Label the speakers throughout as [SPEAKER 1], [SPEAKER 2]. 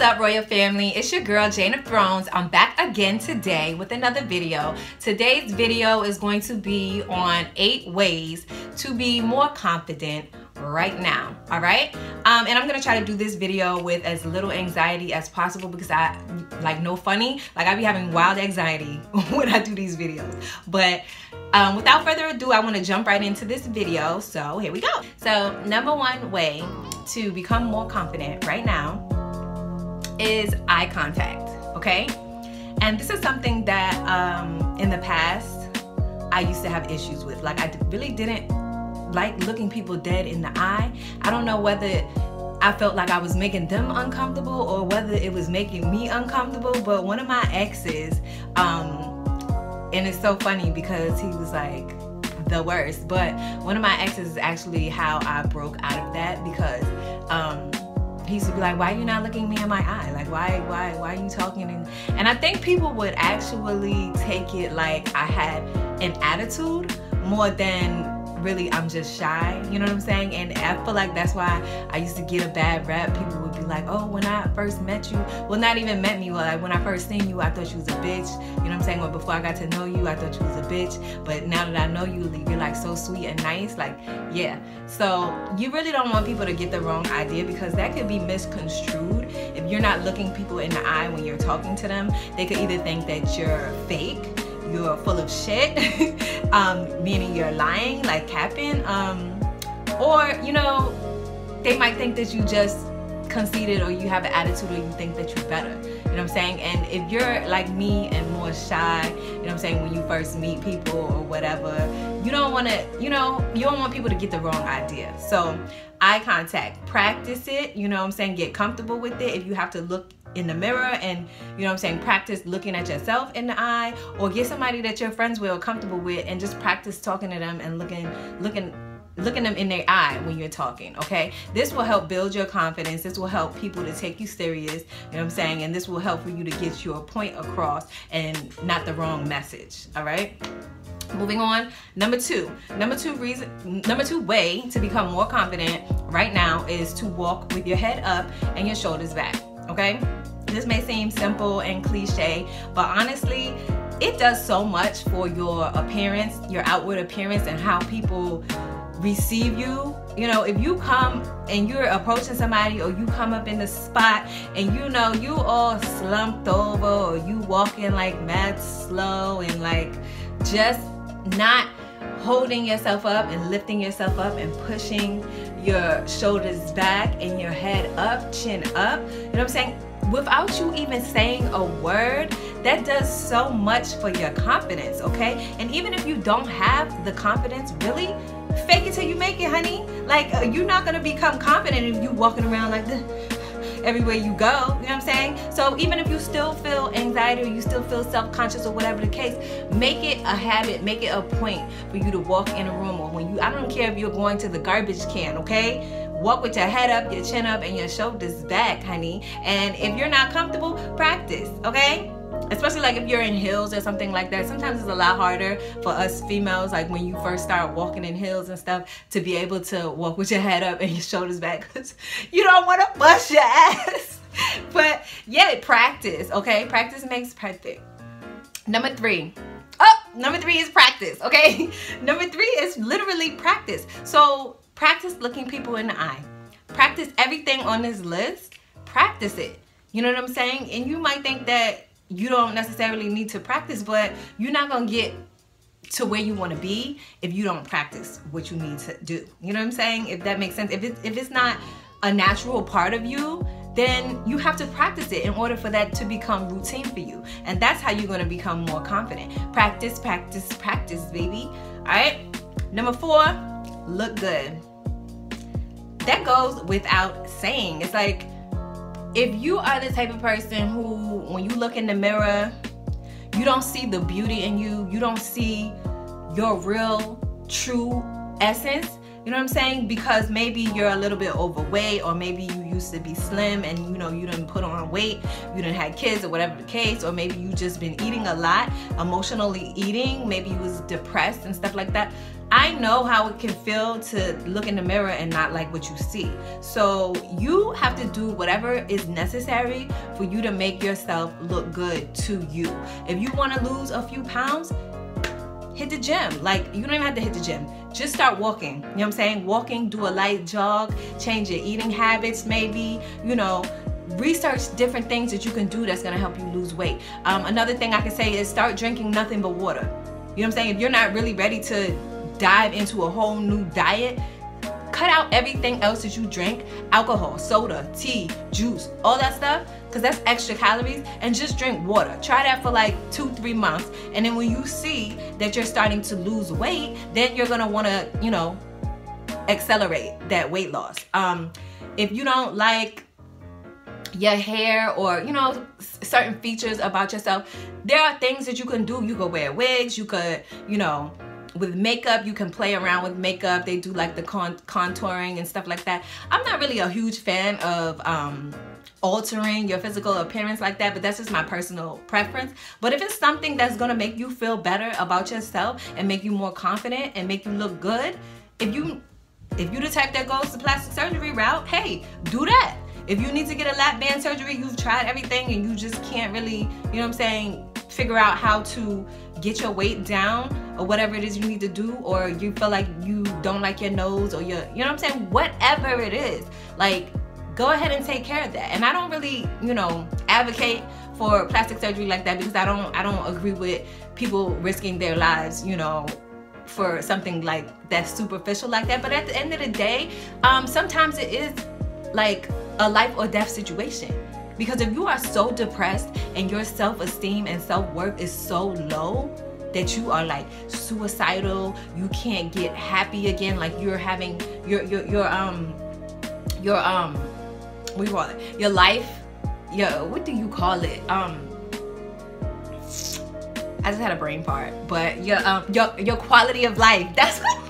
[SPEAKER 1] up, royal family? It's your girl Jane of Thrones. I'm back again today with another video. Today's video is going to be on 8 ways to be more confident right now. All right, and I'm gonna try to do this video with as little anxiety as possible because I no funny, I be having wild anxiety when I do these videos. But without further ado, I want to jump right into this video, so here we go. So number 1 way to become more confident right now is eye contact. Okay, and this is something that in the past I used to have issues with. I really didn't like looking people dead in the eye. I don't know whether I felt like I was making them uncomfortable or whether it was making me uncomfortable, but one of my exes, and it's so funny because he was like the worst, but one of my exes is actually how I broke out of that, because he used to be like, why are you not looking me in my eye? Why are you talking? And I think people would actually take it like I had an attitude more than really I'm just shy, you know what I'm saying? And I feel like that's why I used to get a bad rap. People would be like, oh, when I first met you, well, not even met me, well, when I first seen you, I thought you was a bitch, you know what I'm saying? Or before I got to know you, I thought you was a bitch, but now that I know you, you're so sweet and nice, yeah. So you really don't want people to get the wrong idea, because that could be misconstrued. If you're not looking people in the eye when you're talking to them, they could either think that you're fake, you're full of shit, meaning you're lying, capping, or, you know, they might think that you just conceited, or you have an attitude, or you think that you're better, you know what I'm saying? And if you're like me and more shy, you know what I'm saying, when you first meet people or whatever, you don't want to, you don't want people to get the wrong idea. So eye contact, practice it, you know what I'm saying, get comfortable with it. If you have to look in the mirror and, you know what I'm saying, practice looking at yourself in the eye, or get somebody that you're friends with or comfortable with and just practice talking to them and looking them in their eye when you're talking. Okay, this will help build your confidence. This will help people to take you serious, you know what I'm saying, and this will help for you to get your point across and not the wrong message. All right, moving on. Number two way to become more confident right now is to walk with your head up and your shoulders back. Okay, this may seem simple and cliche, but honestly, it does so much for your appearance, your outward appearance, and how people receive you. You know, if you come and you're approaching somebody, or you come up in the spot and you all slumped over, or you walking mad slow and just not holding yourself up and lifting yourself up and pushing your shoulders back and your head up, chin up, you know what I'm saying, without you even saying a word, that does so much for your confidence. Okay, and even if you don't have the confidence, really fake it till you make it, honey. You're not gonna become confident if you walking around like this everywhere you go, you know what I'm saying? So even if you still feel anxiety, or you still feel self-conscious, or whatever the case, make it a habit, make it a point for you to walk in a room, or when I don't care if you're going to the garbage can, okay? Walk with your head up, your chin up, and your shoulders back, honey. And if you're not comfortable, practice, okay? Especially if you're in heels or something like that. Sometimes it's a lot harder for us females, when you first start walking in heels and stuff, to be able to walk with your head up and your shoulders back, because you don't want to bust your ass. But yeah, practice, okay? Practice makes perfect. Number 3 is practice, okay? Number 3 is literally practice. So practice looking people in the eye. Practice everything on this list. Practice it. You know what I'm saying? And you might think that you don't necessarily need to practice, but you're not gonna get to where you want to be if you don't practice what you need to do. You know what I'm saying? If that makes sense. If it's not a natural part of you, then you have to practice it in order for that to become routine for you. And that's how you're gonna become more confident. Practice, practice, practice, baby. All right. Number 4, look good. That goes without saying. It's if you are the type of person who, when you look in the mirror, you don't see the beauty in you, you don't see your real, true essence, You know what I'm saying? Because maybe you're a little bit overweight, or maybe you used to be slim and you know you didn't put on weight, you didn't have kids or whatever the case, or maybe you just been eating a lot, emotionally eating, maybe you was depressed and stuff like that. I know how it can feel to look in the mirror and not like what you see. So you have to do whatever is necessary for you to make yourself look good to you. If you want to lose a few pounds, hit the gym. Like, you don't even have to hit the gym. Just start walking. You know what I'm saying? Walking, do a light jog, change your eating habits maybe, you know, research different things that you can do that's gonna help you lose weight. Another thing I can say is start drinking nothing but water. You know what I'm saying? If you're not really ready to dive into a whole new diet, cut out everything else that you drink, alcohol, soda, tea, juice, all that stuff, because that's extra calories, and just drink water. Try that for like 2-3 months, and then when you see that you're starting to lose weight, then you're gonna wanna, you know, accelerate that weight loss. If you don't like your hair or, you know, certain features about yourself, there are things that you can do. You could wear wigs, you could, you know, with makeup, you can play around with makeup. They do like the contouring and stuff like that. I'm not really a huge fan of altering your physical appearance like that, but that's just my personal preference. But if it's something that's gonna make you feel better about yourself and make you more confident and make you look good, if you the type that goes the plastic surgery route, hey, do that. If you need to get a lap band surgery, you've tried everything and you just can't really, you know what I'm saying, figure out how to get your weight down or whatever it is you need to do, or you feel like you don't like your nose or your, you know what I'm saying, whatever it is, like, go ahead and take care of that. And I don't really, you know, advocate for plastic surgery like that, because I don't agree with people risking their lives, you know, for something like that's superficial like that. But at the end of the day, sometimes it is like a life or death situation. Because if you are so depressed and your self-esteem and self-worth is so low that you are like suicidal, you can't get happy again, like you're having your what do you call it? Your life, what do you call it? I just had a brain fart, but your quality of life. That's what.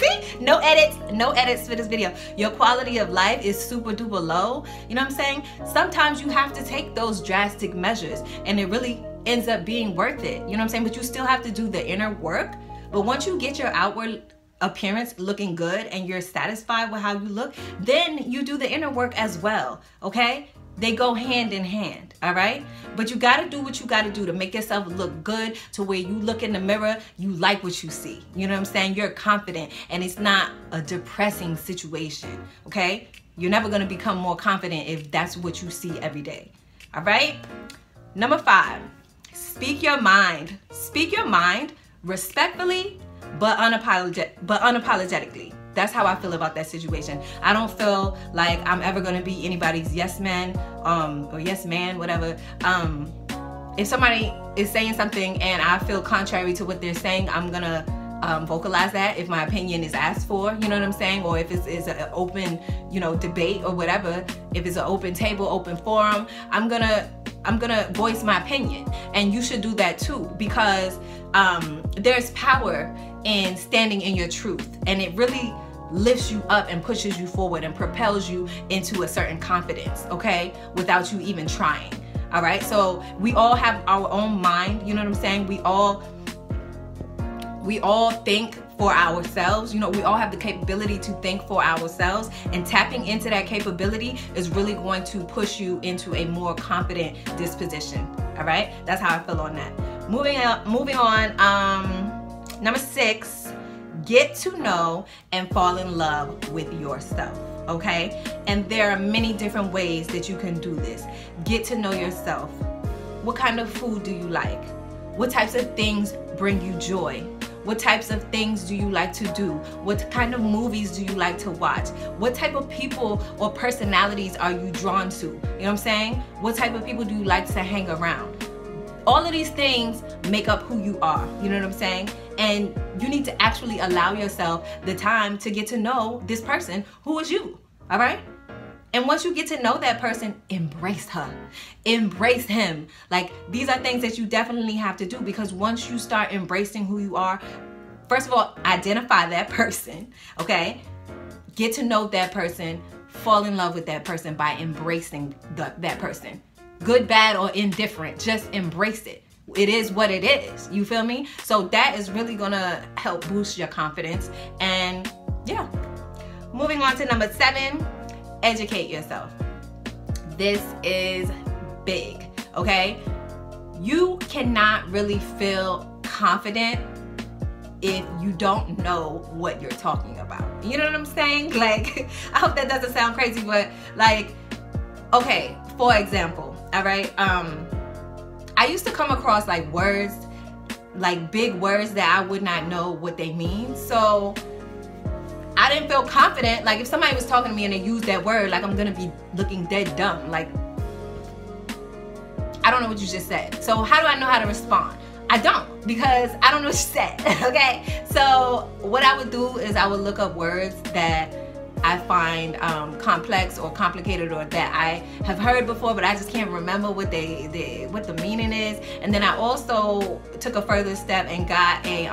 [SPEAKER 1] See, no edits for this video. Your quality of life is super duper low. You know what I'm saying? Sometimes you have to take those drastic measures, and it really ends up being worth it. You know what I'm saying? But you still have to do the inner work. But once you get your outward appearance looking good and you're satisfied with how you look, then you do the inner work as well, okay? They go hand in hand, all right? But you gotta do what you gotta do to make yourself look good, to where you look in the mirror, you like what you see. You know what I'm saying? You're confident, and it's not a depressing situation, okay? You're never gonna become more confident if that's what you see every day, all right? Number 5, speak your mind. Speak your mind respectfully, but unapologetically. That's how I feel about that situation. I don't feel like I'm ever gonna be anybody's yes man, or yes man, whatever. If somebody is saying something and I feel contrary to what they're saying, I'm gonna vocalize that if my opinion is asked for, you know what I'm saying? Or if it's an open, you know, debate or whatever, if it's an open table, open forum, I'm gonna voice my opinion. And you should do that too, because there's power in standing in your truth, and it really lifts you up and pushes you forward and propels you into a certain confidence, okay, without you even trying. All right, so we all have our own mind, you know what I'm saying? We all think for ourselves, you know, we all have the capability to think for ourselves, and tapping into that capability is really going to push you into a more confident disposition. All right, that's how I feel on that. Moving on, number 6, get to know and fall in love with yourself, okay? And there are many different ways that you can do this. Get to know yourself. What kind of food do you like? What types of things bring you joy? What types of things do you like to do? What kind of movies do you like to watch? What type of people or personalities are you drawn to? You know what I'm saying? What type of people do you like to hang around? All of these things make up who you are, you know what I'm saying? And you need to actually allow yourself the time to get to know this person who is you, all right? And once you get to know that person, embrace her, embrace him. Like, these are things that you definitely have to do, because once you start embracing who you are, first of all, identify that person, okay? Get to know that person, fall in love with that person by embracing that person. Good, bad, or indifferent, just embrace it. It is what it is, you feel me? So that is really gonna help boost your confidence. And yeah, moving on to number 7, educate yourself. This is big, okay? You cannot really feel confident if you don't know what you're talking about. You know what I'm saying? Like, I hope that doesn't sound crazy, but like, okay, for example, all right, I used to come across like words, like big words that I would not know what they mean. So I didn't feel confident. Like if somebody was talking to me and they used that word, like I'm gonna be looking dead dumb. Like, I don't know what you just said. So how do I know how to respond? I don't, because I don't know what you said, okay? So what I would do is I would look up words that I find complex or complicated, or that I have heard before, but I just can't remember what what the meaning is. And then I also took a further step and got a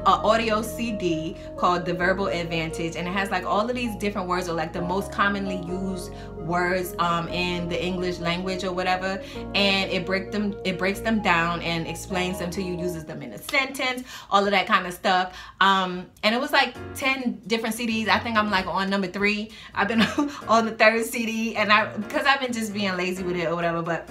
[SPEAKER 1] audio CD called The Verbal Advantage, and it has like all of these different words, or like the most commonly used words in the English language or whatever, and it breaks them down and explains them to you, uses them in a sentence, all of that kind of stuff. And it was like 10 different CDs. I think I'm like on number 3. I've been on the 3rd CD, and because I've been just being lazy with it or whatever, but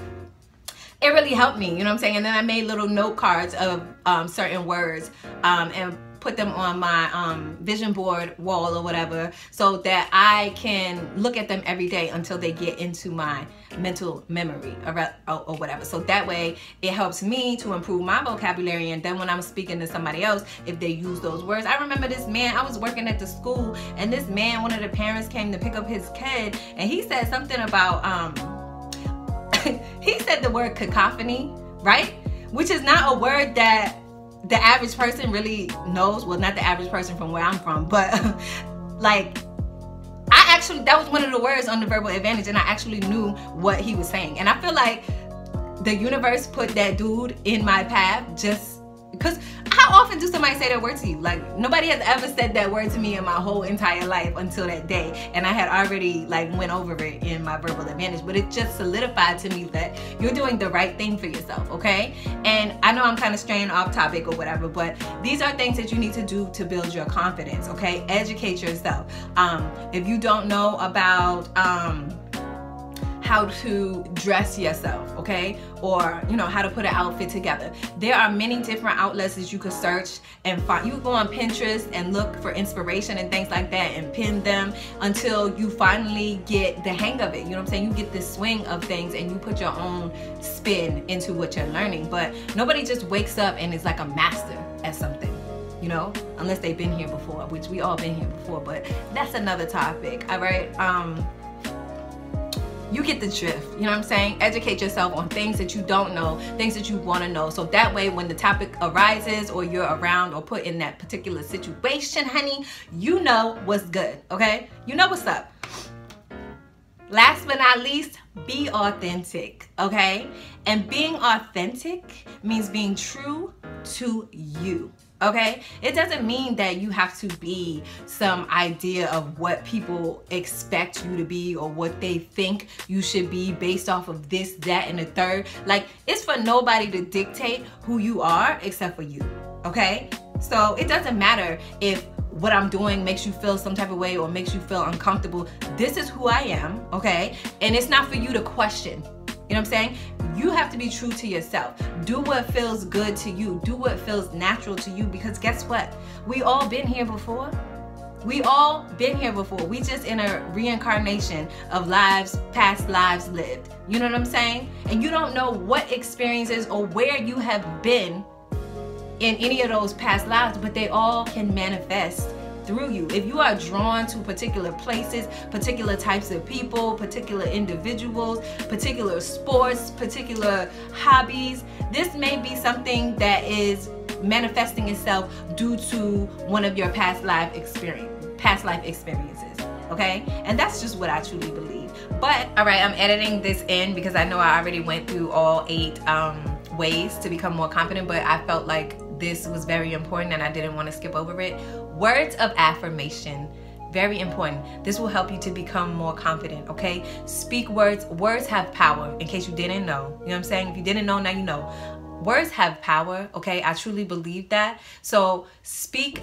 [SPEAKER 1] it really helped me, you know what I'm saying? And then I made little note cards of certain words and put them on my vision board wall or whatever, so that I can look at them every day until they get into my mental memory or whatever. So that way it helps me to improve my vocabulary, and then when I'm speaking to somebody else, if they use those words. I remember this man, I was working at the school, and this man, one of the parents came to pick up his kid, and he said something about he said the word cacophony, right? Which is not a word that the average person really knows. Well, not the average person from where I'm from, but like, that was one of the words on The Verbal Advantage, and I actually knew what he was saying. And I feel like the universe put that dude in my path just because. How often do somebody say that word to you? Like, nobody has ever said that word to me in my whole entire life until that day, and I had already like went over it in my Verbal Advantage, but it just solidified to me that you're doing the right thing for yourself, okay? And I know I'm kind of straying off topic or whatever, but these are things that you need to do to build your confidence, okay? Educate yourself. If you don't know about how to dress yourself, okay? Or, you know, how to put an outfit together. There are many different outlets that you could search and find. You can go on Pinterest and look for inspiration and things like that and pin them until you finally get the hang of it. You know what I'm saying? You get the swing of things and you put your own spin into what you're learning. But nobody just wakes up and is like a master at something, you know, unless they've been here before, which we all been here before, but that's another topic, all right? You get the drift, you know what I'm saying? Educate yourself on things that you don't know, things that you want to know, so that way when the topic arises or you're around or put in that particular situation, honey, you know what's good, okay? You know what's up. Last but not least, be authentic, okay? And being authentic means being true to you. Okay, it doesn't mean that you have to be some idea of what people expect you to be or what they think you should be based off of this, that, and the third. Like, it's for nobody to dictate who you are except for you, okay? So it doesn't matter if what I'm doing makes you feel some type of way or makes you feel uncomfortable. This is who I am, okay? And it's not for you to question. You know what I'm saying? You have to be true to yourself. Do what feels good to you. Do what feels natural to you, because guess what? We all been here before. We all been here before. We just in a reincarnation of lives, past lives lived. You know what I'm saying? And you don't know what experiences or where you have been in any of those past lives, but they all can manifest through you. If you are drawn to particular places, particular types of people, particular individuals, particular sports, particular hobbies, this may be something that is manifesting itself due to one of your past life experiences, okay? And that's just what I truly believe. But all right, I'm editing this in because I know I already went through all 8 ways to become more confident, but I felt like this was very important and I didn't want to skip over it. Words of affirmation. Very important. This will help you to become more confident, okay? Speak words. Words have power, in case you didn't know. You know what I'm saying? If you didn't know, now you know. Words have power, okay? I truly believe that. So speak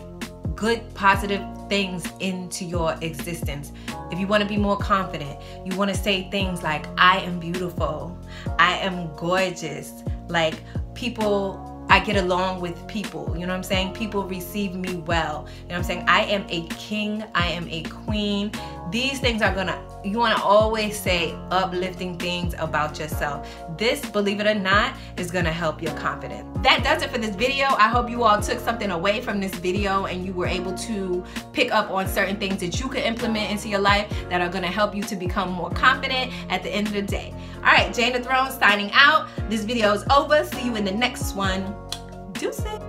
[SPEAKER 1] good, positive things into your existence. If you want to be more confident, you want to say things like, I am beautiful. I am gorgeous. Like, people... I get along with people, you know what I'm saying? People receive me well. You know what I'm saying? I am a king, I am a queen. These things are you wanna always say uplifting things about yourself. This, believe it or not, is gonna help your confidence. That does it for this video. I hope you all took something away from this video and you were able to pick up on certain things that you could implement into your life that are gonna help you to become more confident at the end of the day. All right, Jane the Throne signing out. This video is over. See you in the next one. Deuces.